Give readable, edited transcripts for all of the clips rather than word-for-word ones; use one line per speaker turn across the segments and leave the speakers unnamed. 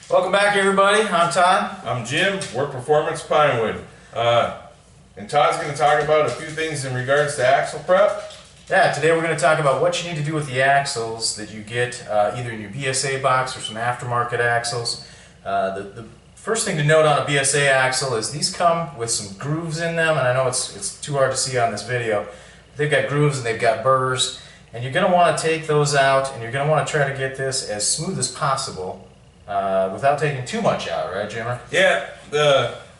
Welcome back, everybody. I'm Todd.
I'm Jim. We're Performance Pinewood. And Todd's going to talk about a few things in regards to axle prep.
Yeah, today we're going to talk about what you need to do with the axles that you get either in your BSA box or some aftermarket axles. The first thing to note on a BSA axle is these come with some grooves in them, and I know it's too hard to see on this video. They've got grooves and they've got burrs, and you're going to want to take those out, and you're going to want to try to get this as smooth as possible without taking too much out, right, Jimmer?
Yeah,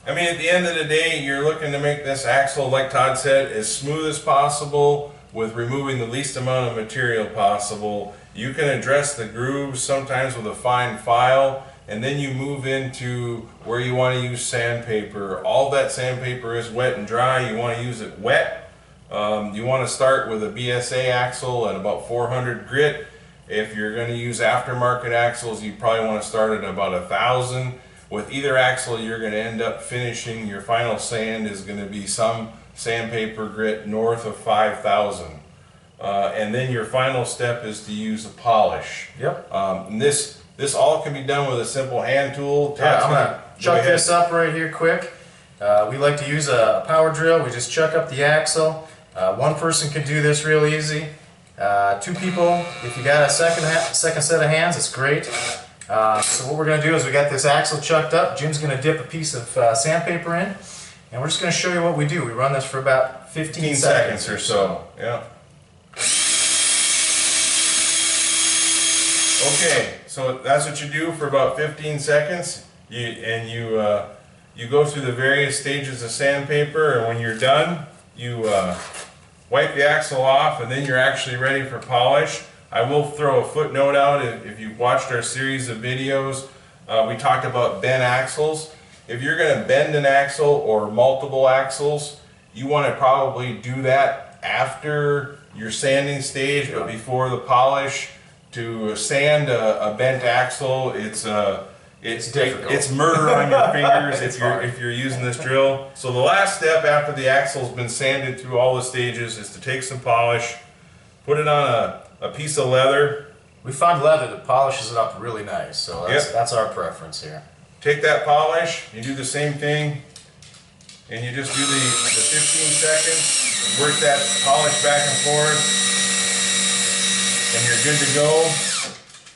I mean, at the end of the day, you're looking to make this axle, like Todd said, as smooth as possible with removing the least amount of material possible. You can address the grooves sometimes with a fine file, and then you move into where you want to use sandpaper. All that sandpaper is wet and dry. You want to use it wet. You want to start with a BSA axle at about 400 grit. If you're going to use aftermarket axles, you probably want to start at about 1,000. With either axle, you're going to end up finishing, your final sand is going to be some sandpaper grit north of 5,000. And then your final step is to use a polish.
Yep.
And this all can be done with a simple hand tool.
Yeah, I'm going to chuck this up right here quick. We like to use a power drill. We just chuck up the axle. One person can do this real easy. Two people, if you got a second set of hands, it's great. So what we're going to do is we got this axle chucked up. Jim's going to dip a piece of sandpaper in, and we're just going to show you what we do. We run this for about 15 seconds or so.
Yeah. Okay, so that's what you do for about 15 seconds. You go through the various stages of sandpaper, and when you're done, you wipe the axle off, and then you're actually ready for polish. I will throw a footnote out. If you've watched our series of videos, we talked about bent axles. If you're going to bend an axle or multiple axles, you want to probably do that after your sanding stage, but before the polish. To sand a bent axle, it's difficult. It's murder on your fingers if you're using this drill. So the last step after the axle's been sanded through all the stages is to take some polish, put it on a piece of leather.
We found leather that polishes it up really nice, so that's our preference here.
Take that polish, you do the same thing, and you just do the 15 seconds, work that polish back and forth, and you're good to go.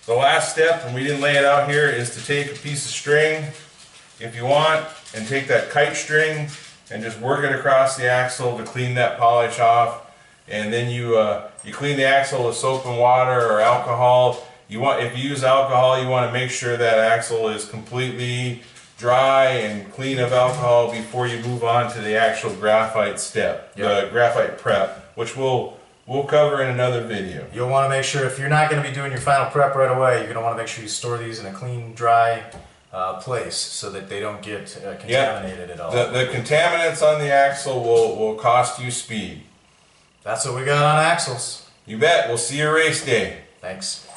The last step, and we didn't lay it out here, is to take a piece of string, if you want, and take that kite string and just work it across the axle to clean that polish off. And then you clean the axle with soap and water or alcohol. If you use alcohol, you want to make sure that axle is completely dry and clean of alcohol before you move on to the actual graphite step, the graphite prep, which we'll cover in another video.
You'll want to make sure, if you're not going to be doing your final prep right away, you're going to want to make sure you store these in a clean, dry place so that they don't get contaminated at all.
The contaminants on the axle will cost you speed.
That's what we got on axles.
You bet. We'll see you race day.
Thanks.